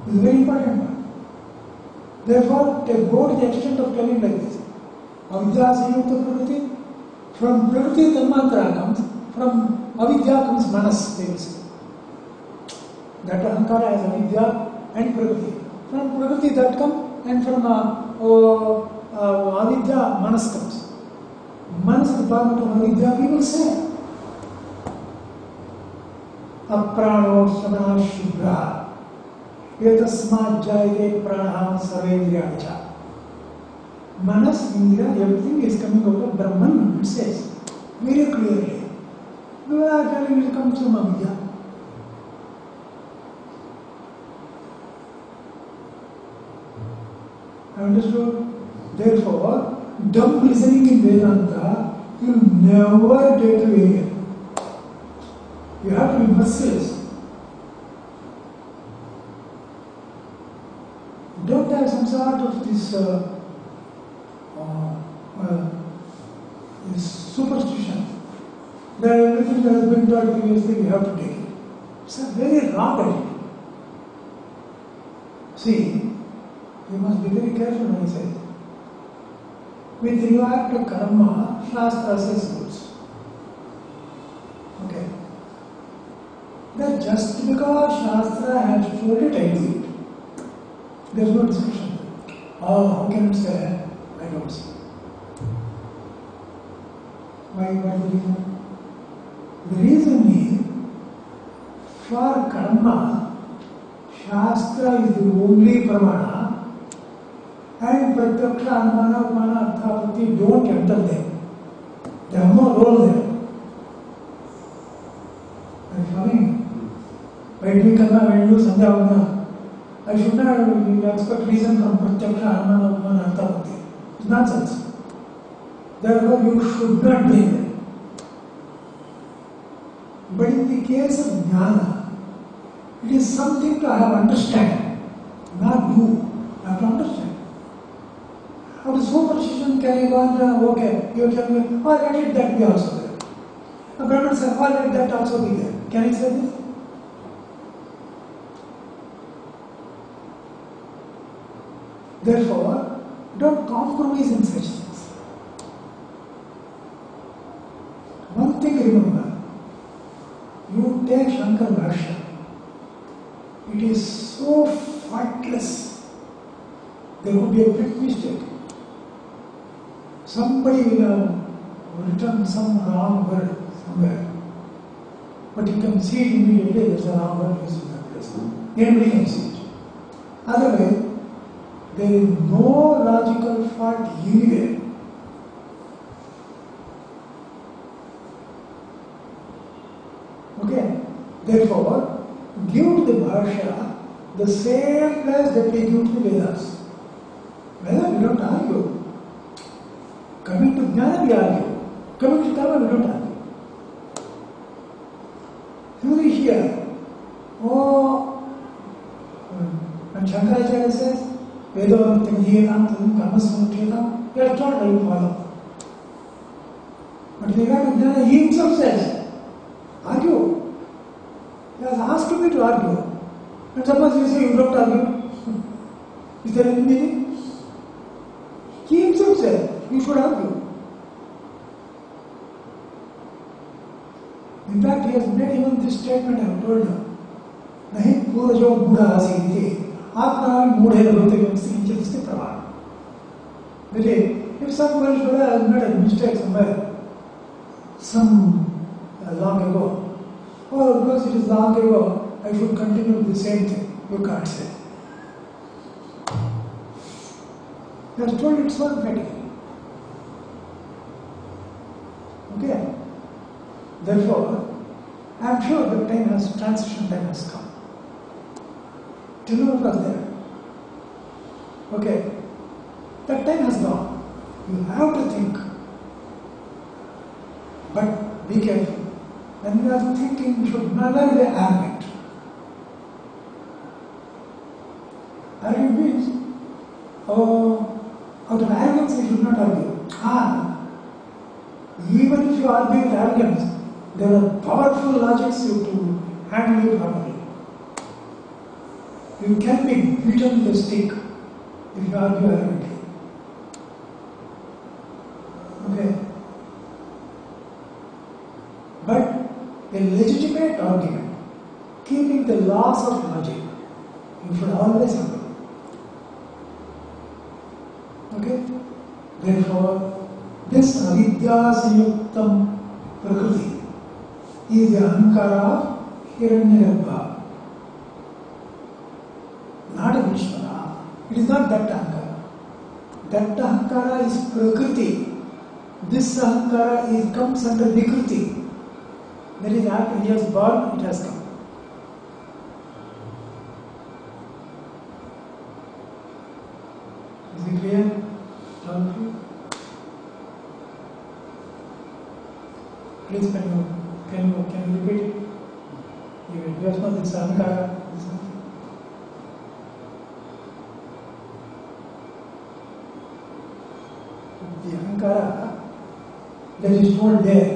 This is a very important one. Therefore, they go to the extent of telling like this. Avidya Sanyukta Prakriti. From Prakriti Tanmatra comes, from Avidya comes Manas, they will say. That Ahankara has Avidya and Prakriti. From Prakriti that comes, and from Avidya Manas comes. Manas is the part of Avidya, we will say. Aprano Shramana Shubhra. Etasmat Jayate Pranaha Sarvendriyacha. Manas, Indra, everything is coming out of Brahman, it says very clearly. We are telling it comes from Avidya. Understood? Therefore, dumb listening in Vedanta, you will never get to hear. You have to be merciless. Don't have some sort of this superstition that everything that has been taught previously you have to take it. It's a very wrong attitude. See, you must be very careful when I say it. With regard to karma, Shastra says rules. Okay. That just because Shastra has told it, I do it. There is no discussion. Oh, how can it say? I don't see. Why is the reason? The reason is, for karma, Shastra is the only pramana, and pratyaksha, anumana, upmana, arthapati don't enter there. They have no role there. Are you following? Why do we karma, when you do sandhyavana? I should not expect reason from pratyaksha, anumana, upmana, arthapati. It's nonsense. Therefore, you should not be there. But in the case of jnana, it is something to have understand, not do. Have to understand. How the superstition can go on, okay, you tell me, oh, let that be also there. A Brahman says, oh, let that also be there. Can I say this? Therefore, don't compromise in such things. One thing remember, you take Shankar Bhashya, it is so faultless, there could be a big mistake. Somebody will have written some wrong word somewhere, but you can see it immediately, there's a wrong word used in that place. Anybody can see it. Otherwise, there is no logical fault anywhere. Okay? Therefore, give to the Bhashya the same place that we give to the Vedas. Veda, we don't argue. Coming to Jnana, we argue. Coming to Karma, we don't argue. Similarly here, when Shankaracharya says, Vedavantam Hiyanam Tam Karmasamutyatam, we are told how to follow. But with regard to Jnana, he himself says, argue. He has asked me to argue. And suppose you say you don't argue. Is there any meaning? He himself said, you should argue. In fact, he has made even this statement I have told you. Nahi purajo buddha asiti. Atma mudhe bhavate vyamsi pramana. Really, if some Polish Buddha has made a mistake somewhere, long ago, or because it is long ago, I should continue with the same thing. You can't say. He has told it so emphatically. Okay? Therefore, I am sure the time has, transition time has come. Till now it was there. Okay? That time has gone. You have to think. But be careful. When you are thinking, you should never be arrogant. Arrogant means, out of arrogance you should not argue. Even if you argue with arrogance, there are powerful logics to handle it properly. You can be beaten with a stick if you argue arrogantly. Okay? But a legitimate argument, keeping the laws of logic, you should always have. Okay? Therefore, this avidya-sanyuktam prakriti is the ahankara of Hiranyagarbha, not a Vishwara. It is not that ahankara. That ahankara is prakriti. This ahankara comes under vikriti. That is, after he has born, it has come. Is it clear? All of you? Please, can you repeat it? You have not this ahankara. The ahankara that is told there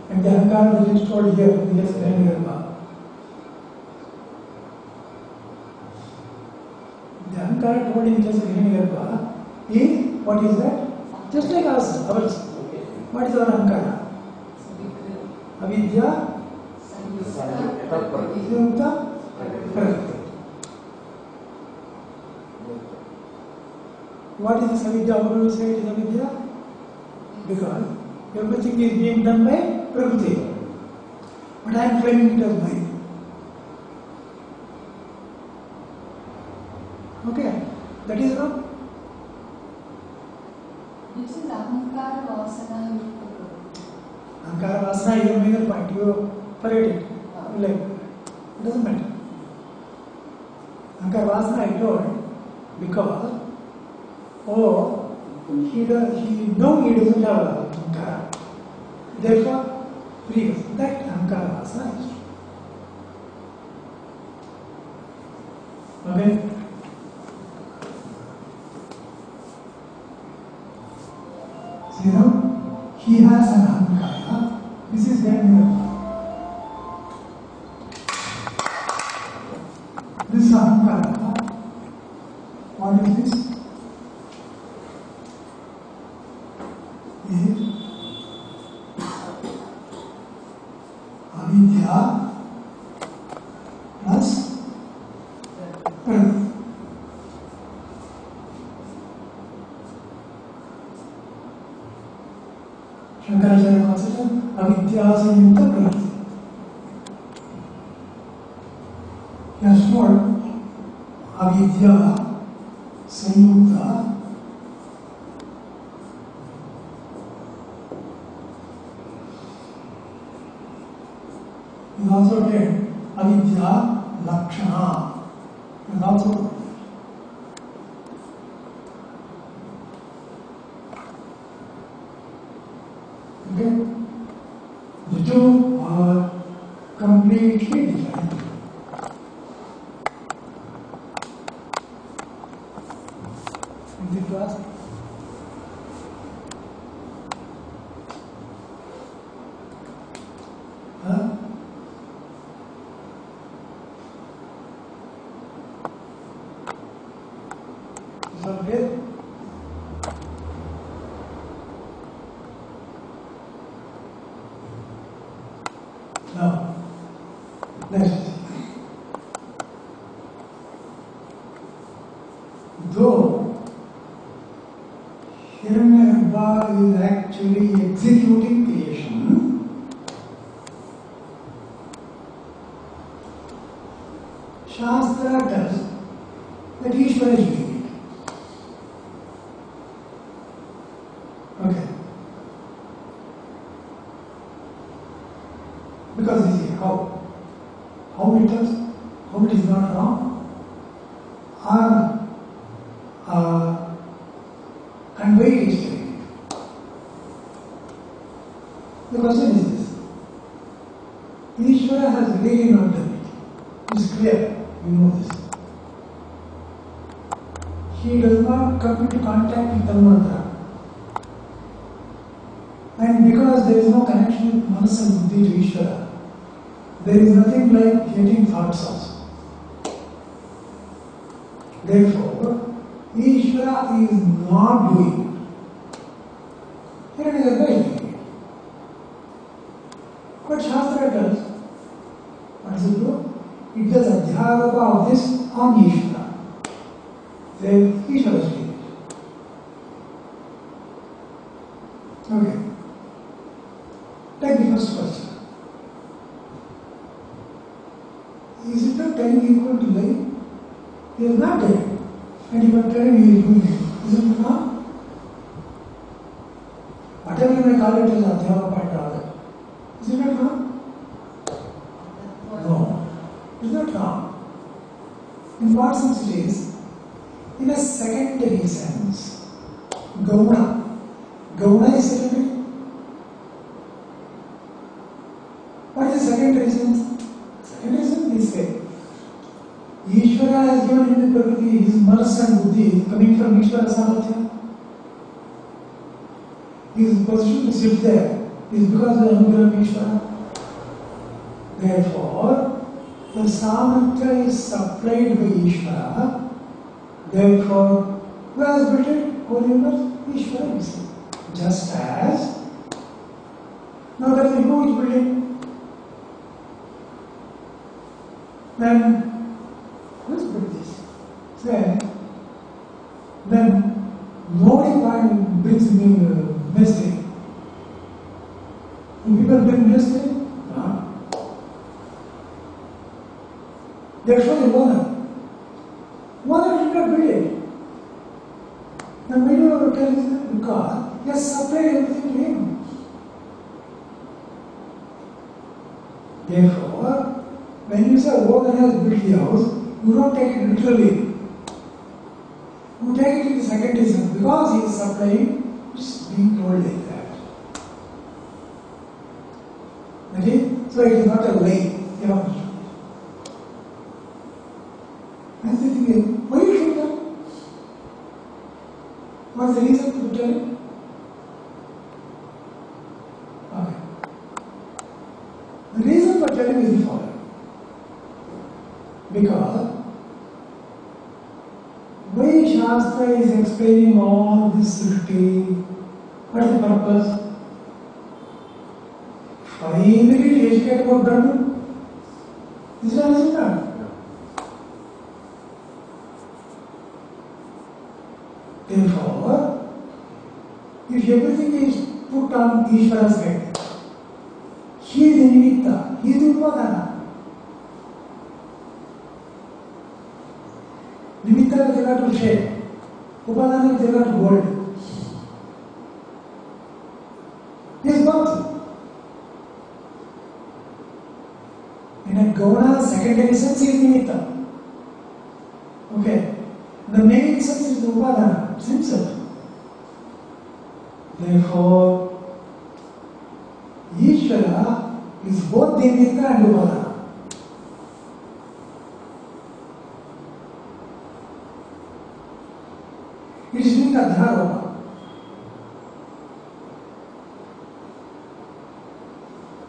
and the ahankara that is told here in the Hiranyagarbha. The ahankara told in the Hiranyagarbha is, what is that? Just like ours. What is our ahankara? Avidya Sanyukta Prakriti. What is this avidya? Why do you say it is avidya? Because everything is being done by Prakriti. But I am claiming it as mine. Okay? That is wrong. This is Ahankara Vasana. Ahankara Vasana is a minor point. You forget it. Like, it doesn't matter. Ahankara Vasana I told because, he doesn't have ahankara. Therefore, previous that ahankara vasana is true. Okay? So he has an ahankara. This is Hiranyagarbha. This ahankara, what is this? Avidya plus Prakriti. Shankaracharya calls it avidya-sanyukta prakriti. He has told avidya sanyukta is also named avidya lakshana. Is also okay. The two are completely different. Anything to ask? Huh? Is that okay? Now, next. Though Hiranyagarbha is actually executing creation, Shastra does that Ishvara is doing it. Okay. Because you see how it is not wrong, are conveyed yesterday. The question is this: Ishvara has really not done it. It's clear, you know this. He does not come into contact with Tanmatra. And because there is no connection with Manas and Buddhi to Ishvara, there is nothing like getting thoughts also. Therefore, Ishvara is not doing. Hiranyagarbha is doing it. But Shastra does. What does it do? It does adhyaropa of this on Ishvara. Then Ishvara is doing it. Okay. Take the first question. Is it not telling equal to life? He is not telling. And you are telling he is doing it. Isn't it not? Whatever you may call it as adhyava and all that. Is it not wrong? No. It is not wrong. In what sense it is? In a secondary sense. Gauna. Gauna is secondary. What is the secondary sense? Secondary sense is say. Ishvara has given him the Prakriti, his manas and buddhi coming from Ishvara Samatya. His position to sit there is because of the anugrah of Ishvara. Therefore, the Samatya is supplied by Ishvara. Therefore, who has built it? Whole universe? Ishvara is it. Just as, now that we know which building, then who has built this? Then nobody brings me mistake. Do people bring mistake? No. Therefore, the owner. Owner did not build it. Then why do you tell this? Because he has supplied everything to him. Therefore, when you say owner has built the house, you don't take it literally. You take it in the secondary sense because he is supplying, it's being told like that. Okay? So it is not a lie. And the thing is, why you think that? What is the reason for telling? Okay. The reason for telling is the following. Because why Shastra is explaining all this Srishti, what is the purpose? Finally to educate about Brahman. Is that it not? Therefore, if everything is put on Ishvara's head, he is the nimitta, he is the upadana. Nimitta is equal to shape, upadana is equal to gold. He is both. In a Gauna secondary sense, he is nimitta. Okay. The main sense is the upadana, it's himself. Therefore, Ishvara is both the nimitta and upadana. It is doing adhyaropa.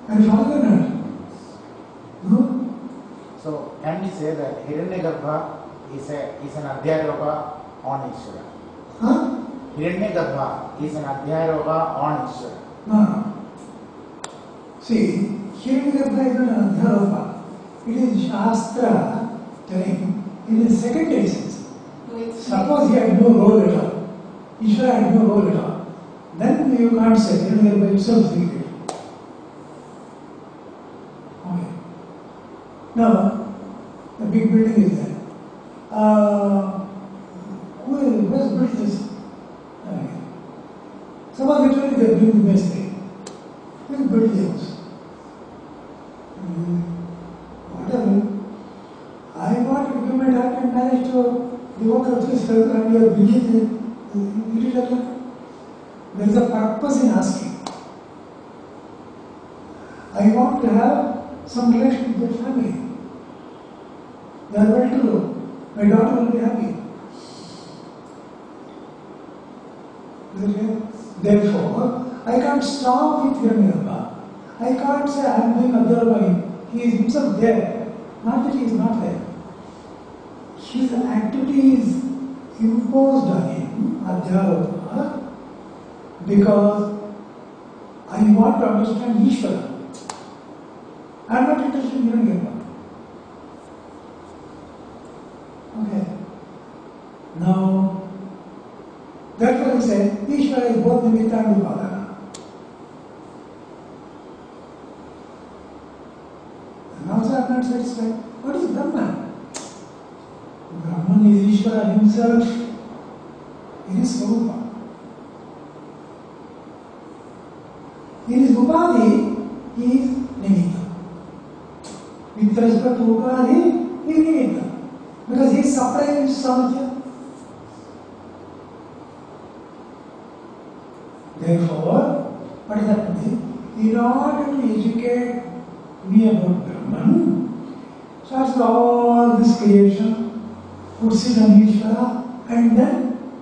And follow that? No? So, can we say that Hiranyagarbha is an adhyaropa on Ishvara? Huh? Hiranyagarbha is an adhyaropa on Ishvara. No. See, Hiranyagarbha is not an adhyaropa. It is Shastra telling in a secondary sense. Suppose he had no role at all. Ishvara had no role at all. Then you can't say Hiranyagarbha itself did it. Okay. Now, the big building is there. Who has built this? Someone literally they bring the mistake. Who has built the house? Whatever. I want to give my daughter and marriage to the owner of this house and you are bringing it. There is a purpose in asking. I want to have some relation with the family. They are well to do. My daughter will be happy. Therefore, I can't stop with Hiranyagarbha. I can't say I am doing adhyaropa. He is himself there. Not that he is not there. his activity is imposed on him, Adhyavata, because I want to understand Ishvara. I am not interested in Hiranyagarbha. Okay. Now, therefore he said, Ishvara is both Nimitta and Upadana. And also I am not satisfied. What is Brahman? Brahman is Ishvara himself in his Swarupa. In his Upadhi, he is Nimitta. With respect to Upadhi, he is Nimitta. Because he is supplying his Samatya. Therefore, what is happening? In order to educate me about Brahman, starts with all this creation, puts it on Ishvara, and then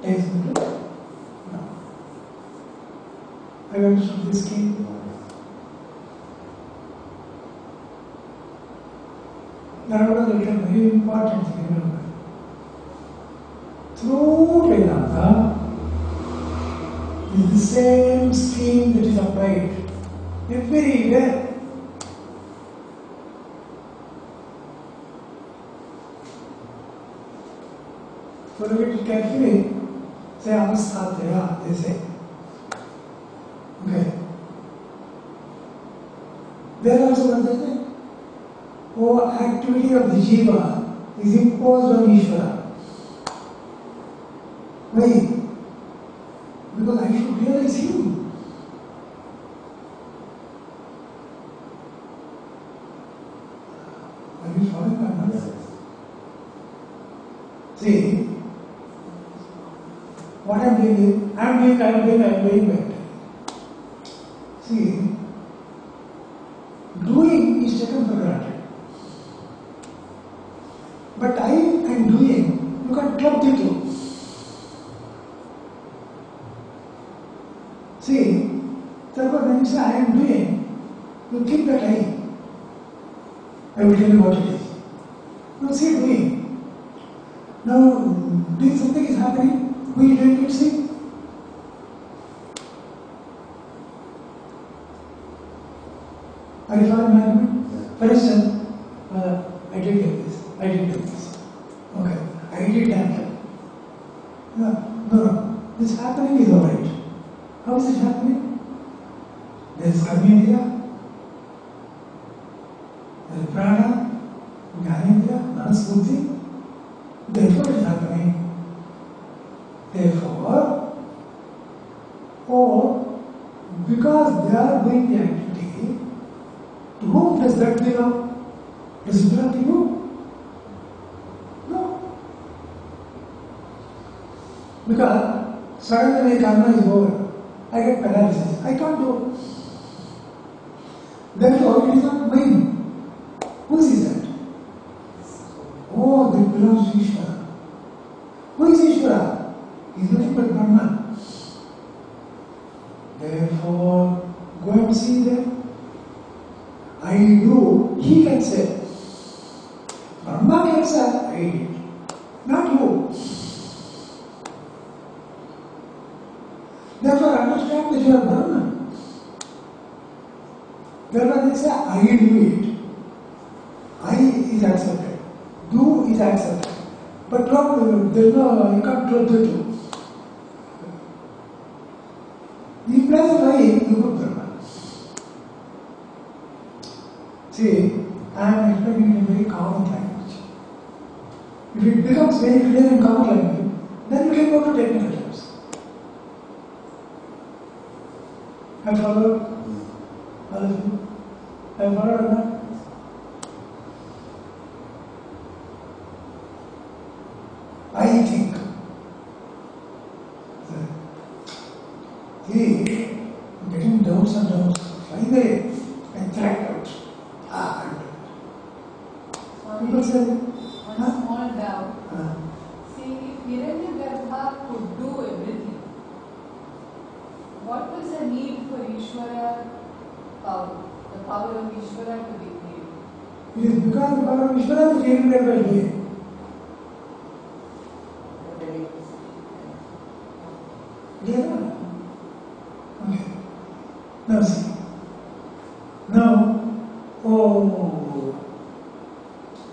takes me to Brahman. Have you understood this key? That was a very important thing, remember. Through Vedanta, is the same scheme that is applied everywhere. So look at it carefully. Say Avasthataya, they say. Okay. There also what they say? Oh, activity of the jiva is imposed on Ishvara. Why? Because I should realize him. Are you following my mother? See, what I am doing is, I am doing better. See, doing is taken for granted. But I and doing, you can club the two. See, therefore when you say I am doing, you keep that I will tell you what it is. You see doing. Now, doing something is happening, we doing it, see? Are you following my argument? For instance, I did like this, I did like this. Okay, I did that. No, this happening is alright. How is it happening? There is Karmendriya, there is Prana, Jnanendriya, Manasbuddhi. Therefore it is happening. Therefore, or because they are doing the activity, to whom does that belong? Does it belong to you? No. Because suddenly my karma is over. I get paralysis. I can't do it. Therefore, it is not mine. Whose is that? Oh, that belongs to Ishvara. Who is Ishvara? He is nothing but Brahman. Therefore, go and see them. I do, he can say. Brahma can say, I did. Not you. Therefore, understand that you are Brahman. Therefore, they say, I do it. I is accepted. Do is accepted. But there is no, you can't close the two. In place of I, you put Brahman. See, I am explaining in a very common language. If it becomes very clear in common language, then you can go to technical terms. Have you followed? All of you? Have you followed or not? I think. See, getting doubts and doubts. Finally, I tracked out. People say, One small doubt. See, if Hiranyagarbha could do everything, what was the need for Ishvara power? The power of Ishvara to be created? It is because the power of Ishvara is created by doing.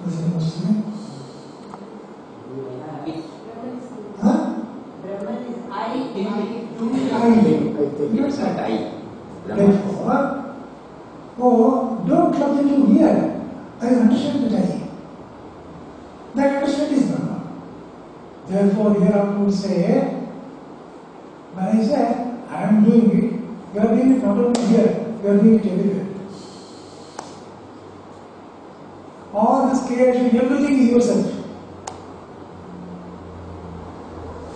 Was it a question? Brahman Huh? is I. Yes, therefore, don't club into here. I understand that I. That understanding is Brahma. Therefore, here I would say, when I say I am doing it, you are doing it not only here, you are doing it everywhere. All this creation, everything is yourself.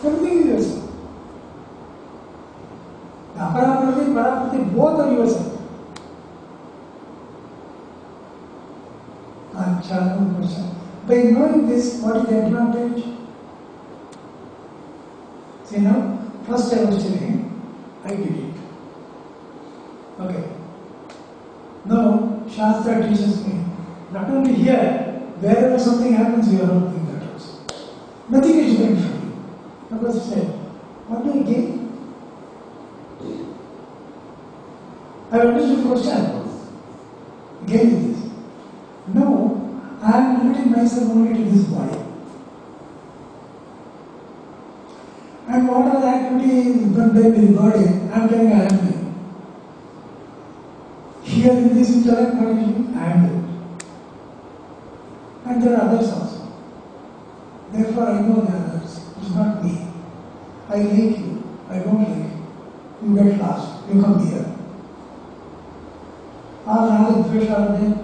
Everything is yourself. Aparakriti, Parakriti, both are yourself. By knowing this, what is the advantage? See now, first I was telling, I did it. Okay. Now, Shastra teaches me, not only here, wherever something happens, you are not doing that also. Nothing is different from you. Because he said, what do you gain? I understood the question. Gain is this. No, I am limiting myself only to this body. And what are the activities done by the body? I am telling I am doing. Here in this intellect, what is doing? I am doing. And there are others also. Therefore, I know the others. It is not me. I like you. I don't like you. You get lost. You come here. Or rather, Dvesha are there.